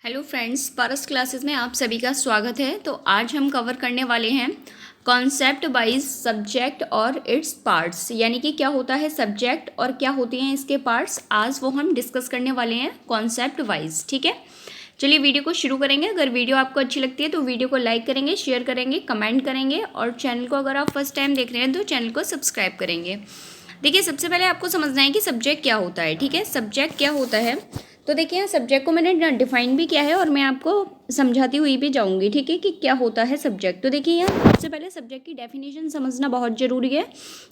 Hello friends, पारस classes में आप सभी का स्वागत है। तो आज हम कवर करने वाले हैं कॉन्सेप्ट वाइज सब्जेक्ट और इट्स पार्ट्स, यानी कि क्या होता है सब्जेक्ट और क्या होते हैं इसके पार्ट्स। आज वो हम डिस्कस करने वाले हैं कॉन्सेप्ट वाइज। ठीक है, चलिए वीडियो को शुरू करेंगे। अगर वीडियो आपको अच्छी लगती है तो वीडियो को लाइक करेंगे, शेयर करेंगे, कमेंट करेंगे और चैनल को अगर आप फर्स्ट टाइम देख रहे हैं तो चैनल को सब्सक्राइब करेंगे। देखिए, सबसे पहले आपको समझना है कि सब्जेक्ट क्या होता है। ठीक है, सब्जेक्ट क्या होता है तो देखिए, यहाँ सब्जेक्ट को मैंने डिफाइन भी किया है और मैं आपको समझाती हुई भी जाऊंगी। ठीक है, कि क्या होता है सब्जेक्ट। तो देखिए, यहाँ सबसे पहले सब्जेक्ट की डेफिनेशन समझना बहुत ज़रूरी है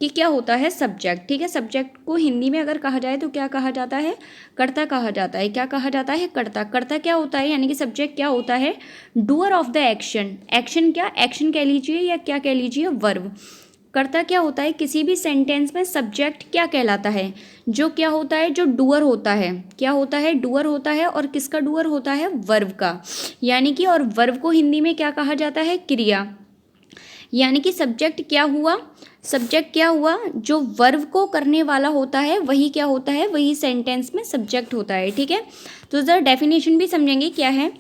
कि क्या होता है सब्जेक्ट। ठीक है, सब्जेक्ट को हिंदी में अगर कहा जाए तो क्या कहा जाता है, कर्ता कहा जाता है। क्या कहा जाता है, कर्ता। कर्ता क्या होता है, यानी कि सब्जेक्ट क्या होता है, doer of the action. Action क्या, एक्शन कह लीजिए या क्या कह लीजिए, वर्ब। कर्ता क्या होता है, किसी भी सेंटेंस में सब्जेक्ट क्या कहलाता है, जो क्या होता है, जो डूअर होता है। क्या होता है, डूअर होता है। और किसका डूअर होता है, वर्ब का। यानी कि और वर्ब को हिंदी में क्या कहा जाता है, क्रिया। यानी कि सब्जेक्ट क्या हुआ, सब्जेक्ट क्या हुआ, जो वर्ब को करने वाला होता है वही क्या होता है, वही सेंटेंस में सब्जेक्ट होता है। ठीक है, तो ज़रा डेफिनेशन भी समझेंगे क्या है।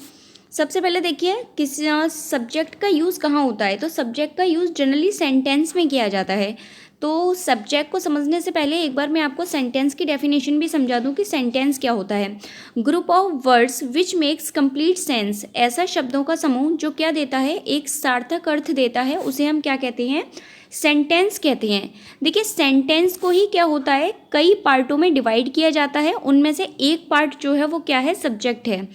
सबसे पहले देखिए, किस सब्जेक्ट का यूज़ कहाँ होता है। तो सब्जेक्ट का यूज़ जनरली सेंटेंस में किया जाता है। तो सब्जेक्ट को समझने से पहले एक बार मैं आपको सेंटेंस की डेफिनेशन भी समझा दूं कि सेंटेंस क्या होता है। Group of words which makes complete sense. ऐसा शब्दों का समूह जो क्या देता है, एक सार्थक अर्थ देता है, उसे हम क्या कहते हैं, सेंटेंस कहते हैं। देखिए, सेंटेंस को ही क्या होता है, कई पार्टों में डिवाइड किया जाता है। उनमें से एक पार्ट जो है वो क्या है, सब्जेक्ट है।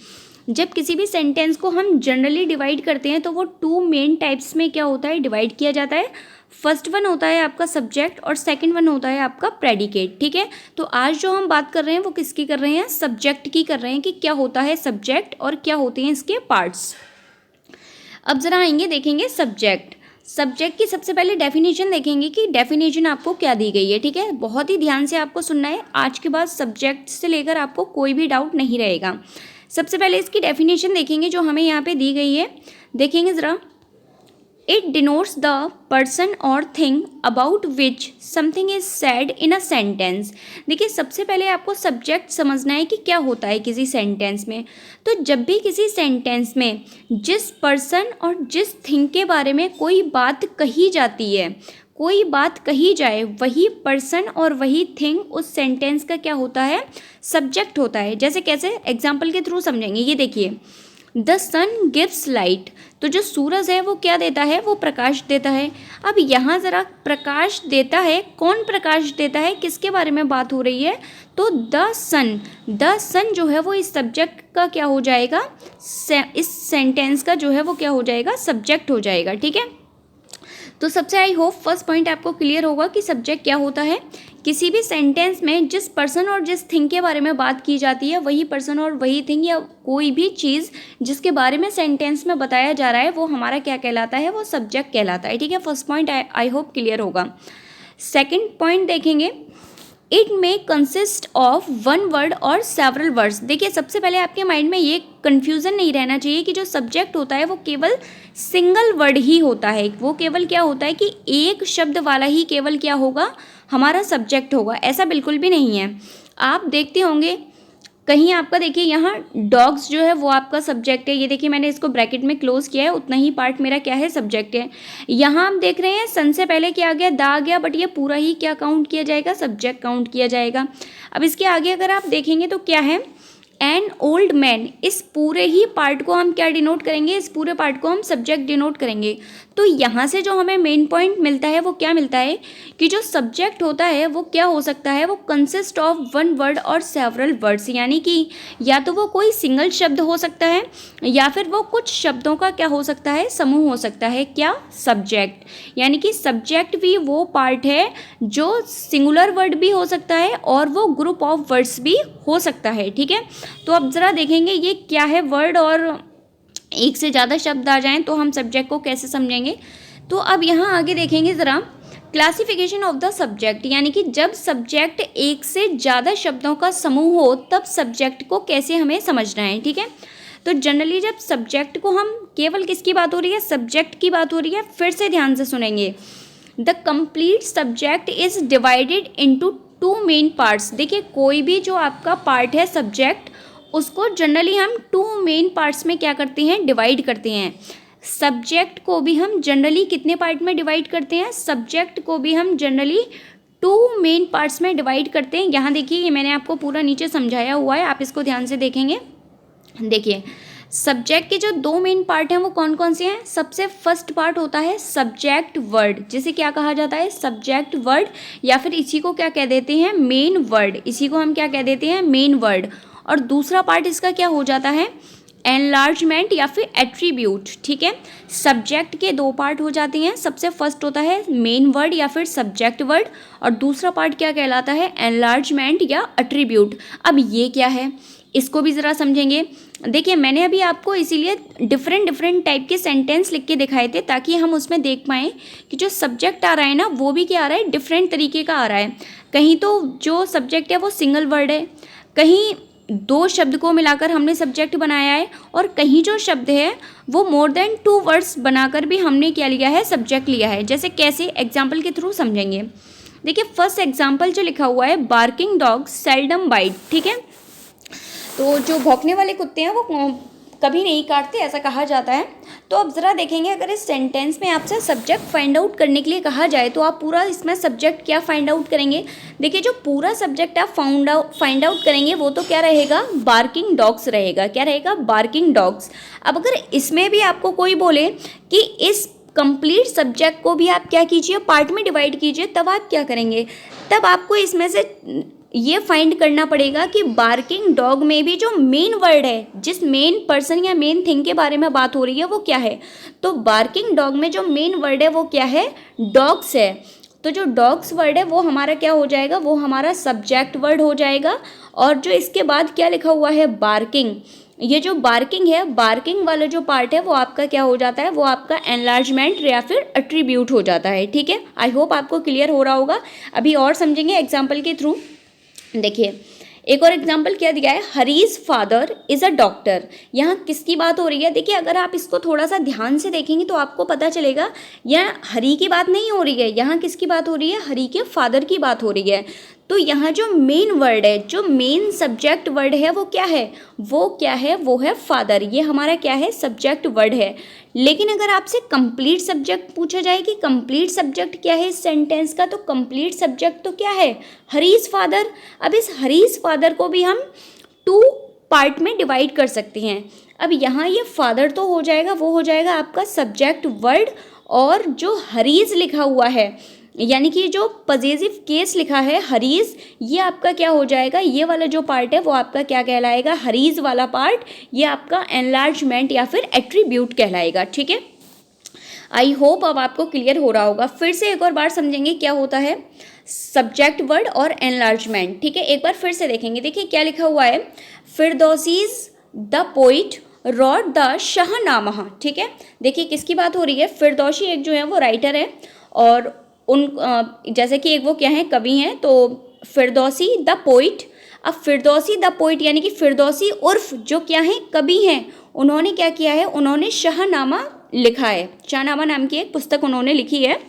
जब किसी भी सेंटेंस को हम जनरली डिवाइड करते हैं तो वो टू मेन टाइप्स में क्या होता है, डिवाइड किया जाता है। फर्स्ट वन होता है आपका सब्जेक्ट और सेकंड वन होता है आपका प्रेडिकेट। ठीक है, तो आज जो हम बात कर रहे हैं वो किसकी कर रहे हैं, सब्जेक्ट की कर रहे हैं, कि क्या होता है सब्जेक्ट और क्या होते हैं इसके पार्ट्स। अब जरा आएंगे, देखेंगे सब्जेक्ट। सब्जेक्ट की सबसे पहले डेफिनेशन देखेंगे कि डेफिनेशन आपको क्या दी गई है। ठीक है, बहुत ही ध्यान से आपको सुनना है। आज के बाद सब्जेक्ट से लेकर आपको कोई भी डाउट नहीं रहेगा। सबसे पहले इसकी डेफिनेशन देखेंगे जो हमें यहाँ पे दी गई है। देखेंगे ज़रा, इट डिनोट्स द पर्सन और thing about which something is said in a sentence. देखिए, सबसे पहले आपको सब्जेक्ट समझना है कि क्या होता है किसी सेंटेंस में। तो जब भी किसी सेंटेंस में जिस पर्सन और जिस थिंग के बारे में कोई बात कही जाती है, कोई बात कही जाए, वही पर्सन और वही थिंग उस सेंटेंस का क्या होता है, सब्जेक्ट होता है। जैसे कैसे, एग्जाम्पल के थ्रू समझेंगे। ये देखिए, द सन गिव्स लाइट। तो जो सूरज है वो क्या देता है, वो प्रकाश देता है। अब यहाँ ज़रा, प्रकाश देता है, कौन प्रकाश देता है, किसके बारे में बात हो रही है, तो द सन। द सन जो है वो इस सब्जेक्ट का क्या हो जाएगा, इस सेंटेंस का जो है वो क्या हो जाएगा, सब्जेक्ट हो जाएगा। ठीक है, तो सबसे आई होप फर्स्ट पॉइंट आपको क्लियर होगा कि सब्जेक्ट क्या होता है। किसी भी सेंटेंस में जिस पर्सन और जिस थिंग के बारे में बात की जाती है, वही पर्सन और वही थिंग या कोई भी चीज़ जिसके बारे में सेंटेंस में बताया जा रहा है वो हमारा क्या कहलाता है, वो सब्जेक्ट कहलाता है। ठीक है, first point I hope clear होगा। सेकेंड पॉइंट देखेंगे, it may consist of one word और सेवरल वर्ड्स। देखिए, सबसे पहले आपके माइंड में ये कन्फ्यूज़न नहीं रहना चाहिए कि जो सब्जेक्ट होता है वो केवल सिंगल वर्ड ही होता है। वो केवल क्या होता है कि एक शब्द वाला ही केवल क्या होगा, हमारा सब्जेक्ट होगा। ऐसा बिल्कुल भी नहीं है। आप देखते होंगे कहीं आपका, देखिए यहाँ डॉग्स जो है वो आपका सब्जेक्ट है। ये देखिए, मैंने इसको ब्रैकेट में क्लोज किया है, उतना ही पार्ट मेरा क्या है, सब्जेक्ट है। यहाँ आप देख रहे हैं सन से पहले क्या आ गया, दा आ गया, बट ये पूरा ही क्या काउंट किया जाएगा, सब्जेक्ट काउंट किया जाएगा। अब इसके आगे अगर आप देखेंगे तो क्या है, एन ओल्ड मैन। इस पूरे ही पार्ट को हम क्या डिनोट करेंगे, इस पूरे पार्ट को हम सब्जेक्ट डिनोट करेंगे। तो यहाँ से जो हमें मेन पॉइंट मिलता है वो क्या मिलता है कि जो सब्जेक्ट होता है वो क्या हो सकता है, वो कंसिस्ट ऑफ वन वर्ड और सेवरल वर्ड्स। यानी कि या तो वो कोई सिंगल शब्द हो सकता है या फिर वो कुछ शब्दों का क्या हो सकता है, समूह हो सकता है। क्या, सब्जेक्ट। यानी कि सब्जेक्ट भी वो पार्ट है जो सिंगुलर वर्ड भी हो सकता है और वो ग्रुप ऑफ वर्ड्स भी हो सकता है। ठीक है, तो अब ज़रा देखेंगे ये क्या है, वर्ड और एक से ज़्यादा शब्द आ जाएं तो हम सब्जेक्ट को कैसे समझेंगे। तो अब यहाँ आगे देखेंगे ज़रा, क्लासिफिकेशन ऑफ द सब्जेक्ट। यानी कि जब सब्जेक्ट एक से ज़्यादा शब्दों का समूह हो तब सब्जेक्ट को कैसे हमें समझना है। ठीक है, तो जनरली जब सब्जेक्ट को हम, केवल किसकी बात हो रही है, सब्जेक्ट की बात हो रही है। फिर से ध्यान से सुनेंगे, the complete subject is divided into two main parts. देखिए, कोई भी जो आपका पार्ट है सब्जेक्ट, उसको जनरली हम 2 मेन पार्ट्स में क्या करते हैं, डिवाइड करते हैं। सब्जेक्ट को भी हम जनरली कितने पार्ट में डिवाइड करते हैं, सब्जेक्ट को भी हम जनरली 2 मेन पार्ट्स में डिवाइड करते हैं। यहाँ देखिए, ये मैंने आपको पूरा नीचे समझाया हुआ है, आप इसको ध्यान से देखेंगे। देखिए, सब्जेक्ट के जो 2 मेन पार्ट हैं वो कौन कौन से हैं। सबसे फर्स्ट पार्ट होता है सब्जेक्ट वर्ड, जिसे क्या कहा जाता है, सब्जेक्ट वर्ड, या फिर इसी को क्या कह देते हैं, मेन वर्ड। इसी को हम क्या कह देते हैं, मेन वर्ड। और दूसरा पार्ट इसका क्या हो जाता है, एनलार्जमेंट या फिर एट्रीब्यूट। ठीक है, सब्जेक्ट के 2 पार्ट हो जाते हैं। सबसे फर्स्ट होता है मेन वर्ड या फिर सब्जेक्ट वर्ड, और दूसरा पार्ट क्या कहलाता है, एनलार्जमेंट या एट्रीब्यूट। अब ये क्या है, इसको भी ज़रा समझेंगे। देखिए, मैंने अभी आपको इसीलिए डिफरेंट टाइप के सेंटेंस लिख के दिखाए थे, ताकि हम उसमें देख पाएँ कि जो सब्जेक्ट आ रहा है ना, वो भी क्या आ रहा है, डिफरेंट तरीके का आ रहा है। कहीं तो जो सब्जेक्ट है वो सिंगल वर्ड है, कहीं 2 शब्द को मिलाकर हमने सब्जेक्ट बनाया है, और कहीं जो शब्द है वो मोर देन 2 वर्ड्स बनाकर भी हमने क्या लिया है, सब्जेक्ट लिया है। जैसे कैसे, एग्जाम्पल के थ्रू समझेंगे। देखिए, फर्स्ट एग्जाम्पल जो लिखा हुआ है, बार्किंग डॉग सेल्डम बाइट। ठीक है, तो जो भौंकने वाले कुत्ते हैं वो कभी नहीं काटते, ऐसा कहा जाता है। तो अब ज़रा देखेंगे, अगर इस सेंटेंस में आपसे सब्जेक्ट फाइंड आउट करने के लिए कहा जाए तो आप पूरा इसमें सब्जेक्ट क्या फाइंड आउट करेंगे। देखिए, जो पूरा सब्जेक्ट आप फाइंड आउट करेंगे वो तो क्या रहेगा, बार्किंग डॉग्स रहेगा। क्या रहेगा, बार्किंग डॉग्स। अब अगर इसमें भी आपको कोई बोले कि इस कंप्लीट सब्जेक्ट को भी आप क्या कीजिए, पार्ट में डिवाइड कीजिए, तब आप क्या करेंगे, तब आपको इसमें से ये फाइंड करना पड़ेगा कि बार्किंग डॉग में भी जो मेन वर्ड है, जिस मेन पर्सन या मेन थिंग के बारे में बात हो रही है, वो क्या है। तो बार्किंग डॉग में जो मेन वर्ड है वो क्या है, डॉग्स है। तो जो डॉग्स वर्ड है वो हमारा क्या हो जाएगा, वो हमारा सब्जेक्ट वर्ड हो जाएगा। और जो इसके बाद क्या लिखा हुआ है, बार्किंग, ये जो बार्किंग है, बार्किंग वाला जो पार्ट है वो आपका क्या हो जाता है, वो आपका एनलार्जमेंट या फिर एट्रीब्यूट हो जाता है। ठीक है, आई होप आपको क्लियर हो रहा होगा। अभी और समझेंगे एग्जाम्पल के थ्रू। देखिए, एक और एग्जाम्पल क्या दिया है, Harry's father is a doctor. यहाँ किसकी बात हो रही है। देखिए, अगर आप इसको थोड़ा सा ध्यान से देखेंगे तो आपको पता चलेगा यहाँ हरी की बात नहीं हो रही है, यहाँ किसकी बात हो रही है, हरी के फादर की बात हो रही है। तो यहाँ जो मेन वर्ड है, जो मेन सब्जेक्ट वर्ड है वो क्या है, वो क्या है, वो है फादर। ये हमारा क्या है, सब्जेक्ट वर्ड है। लेकिन अगर आपसे कंप्लीट सब्जेक्ट पूछा जाए कि कंप्लीट सब्जेक्ट क्या है इस सेंटेंस का, तो कंप्लीट सब्जेक्ट तो क्या है, हरीज फादर। अब इस हरीज फादर को भी हम 2 पार्ट में डिवाइड कर सकते हैं। अब यहाँ ये फादर तो हो जाएगा, वो हो जाएगा आपका सब्जेक्ट वर्ड, और जो हरीज लिखा हुआ है, यानी कि जो पजेसिव केस लिखा है हरीज, ये आपका क्या हो जाएगा, ये वाला जो पार्ट है वो आपका क्या कहलाएगा, हरीज वाला पार्ट, ये आपका एनलार्जमेंट या फिर एट्रीब्यूट कहलाएगा। ठीक है, आई होप अब आपको क्लियर हो रहा होगा। फिर से एक और बार समझेंगे क्या होता है सब्जेक्ट वर्ड और एनलार्जमेंट। ठीक है, एक बार फिर से देखेंगे। देखिए क्या लिखा हुआ है, Firdausi's the poet wrote the Shahnama. ठीक है, देखिए किसकी बात हो रही है, फिरदौसी एक जो है वो राइटर है, और उन जैसे कि एक वो क्या है, कवि हैं, तो फिरदौसी द पोइट। अब फिरदौसी द पोइट यानी कि फिरदौसी उर्फ जो क्या है, कवि हैं, उन्होंने क्या किया है, उन्होंने शाहनामा लिखा है। शाहनामा नाम की एक पुस्तक उन्होंने लिखी है।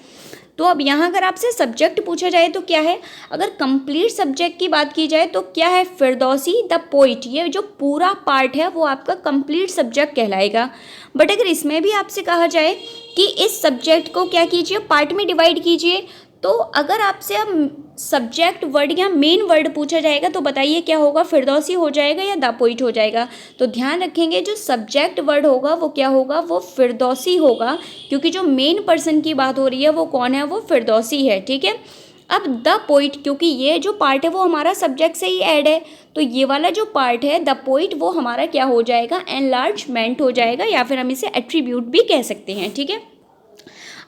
तो अब यहाँ अगर आपसे सब्जेक्ट पूछा जाए तो क्या है, अगर कंप्लीट सब्जेक्ट की बात की जाए तो क्या है, फिरदौसी द पोइट, ये जो पूरा पार्ट है वो आपका कंप्लीट सब्जेक्ट कहलाएगा। बट अगर इसमें भी आपसे कहा जाए कि इस सब्जेक्ट को क्या कीजिए, पार्ट में डिवाइड कीजिए, तो अगर आपसे अब सब्जेक्ट वर्ड या मेन वर्ड पूछा जाएगा तो बताइए क्या होगा, फिरदौसी हो जाएगा या द पोइट हो जाएगा। तो ध्यान रखेंगे जो सब्जेक्ट वर्ड होगा वो क्या होगा, वो फिरदौसी होगा, क्योंकि जो मेन पर्सन की बात हो रही है वो कौन है, वो फिरदौसी है। ठीक है, अब द पोइट, क्योंकि ये जो पार्ट है वो हमारा सब्जेक्ट से ही ऐड है, तो ये वाला जो पार्ट है द पोइट वो हमारा क्या हो जाएगा, एनलार्जमेंट हो जाएगा, या फिर हम इसे एट्रीब्यूट भी कह सकते हैं। ठीक है,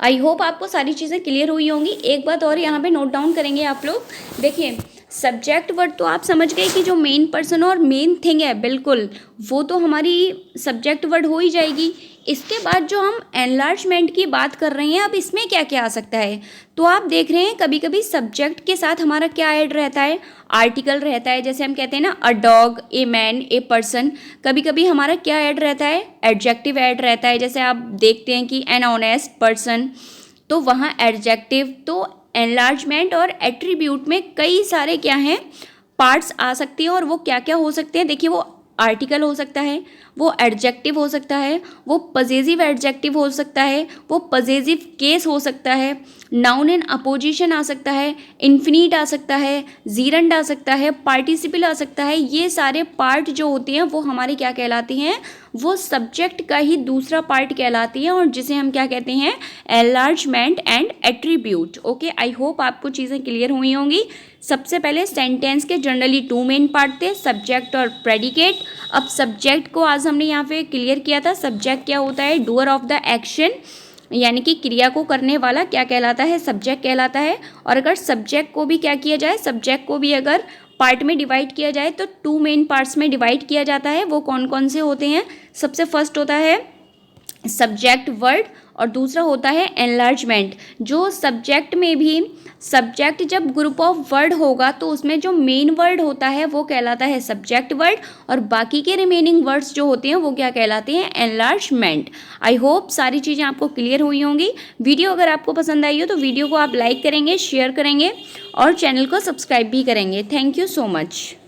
आई होप आपको सारी चीज़ें क्लियर हुई होंगी। एक बात और यहाँ पे नोट डाउन करेंगे आप लोग। देखिए सब्जेक्ट वर्ड तो आप समझ गए कि जो मेन पर्सन और मेन थिंग है, बिल्कुल वो तो हमारी सब्जेक्ट वर्ड हो ही जाएगी। इसके बाद जो हम एनलार्जमेंट की बात कर रहे हैं, अब इसमें क्या क्या आ सकता है, तो आप देख रहे हैं कभी कभी सब्जेक्ट के साथ हमारा क्या ऐड रहता है, आर्टिकल रहता है। जैसे हम कहते हैं ना, a dog, a man, a person, कभी कभी हमारा क्या ऐड रहता है, एडजेक्टिव ऐड रहता है। जैसे आप देखते हैं कि एन ऑनेस्ट पर्सन, तो वहाँ एडजेक्टिव। तो एनलार्जमेंट और एट्रीब्यूट में कई सारे क्या हैं, पार्ट्स आ सकती हैं, और वो क्या क्या हो सकते हैं। देखिए वो आर्टिकल हो सकता है, वो एडजेक्टिव हो सकता है, वो पजेसिव एडजेक्टिव हो सकता है, वो पजेसिव केस हो सकता है, नाउन इन अपोजिशन आ सकता है, इन्फिनिट आ सकता है, जीरंड आ सकता है, पार्टिसिपल आ सकता है। ये सारे पार्ट जो होते हैं वो हमारे क्या कहलाती हैं, वो सब्जेक्ट का ही दूसरा पार्ट कहलाती है और जिसे हम क्या कहते हैं, enlargement and attribute. Okay, I hope आपको चीज़ें क्लियर हुई होंगी। सबसे पहले सेंटेंस के जनरली 2 मेन पार्ट थे, सब्जेक्ट और प्रेडिकेट। अब सब्जेक्ट को आज हमने यहाँ पे क्लियर किया था। सब्जेक्ट क्या होता है, डूअर ऑफ द एक्शन, यानी कि क्रिया को करने वाला क्या कहलाता है, सब्जेक्ट कहलाता है। और अगर सब्जेक्ट को भी क्या किया जाए, सब्जेक्ट को भी अगर पार्ट में डिवाइड किया जाए तो 2 मेन पार्ट्स में डिवाइड किया जाता है। वो कौन कौन से होते हैं, सबसे फर्स्ट होता है सब्जेक्ट वर्ड और दूसरा होता है एनलार्जमेंट। जो सब्जेक्ट में भी, सब्जेक्ट जब ग्रुप ऑफ वर्ड होगा तो उसमें जो मेन वर्ड होता है वो कहलाता है सब्जेक्ट वर्ड और बाकी के रिमेनिंग वर्ड्स जो होते हैं वो क्या कहलाते हैं, एनलार्जमेंट। आई होप सारी चीज़ें आपको क्लियर हुई होंगी। वीडियो अगर आपको पसंद आई हो तो वीडियो को आप लाइक करेंगे, शेयर करेंगे और चैनल को सब्सक्राइब भी करेंगे। Thank you so much.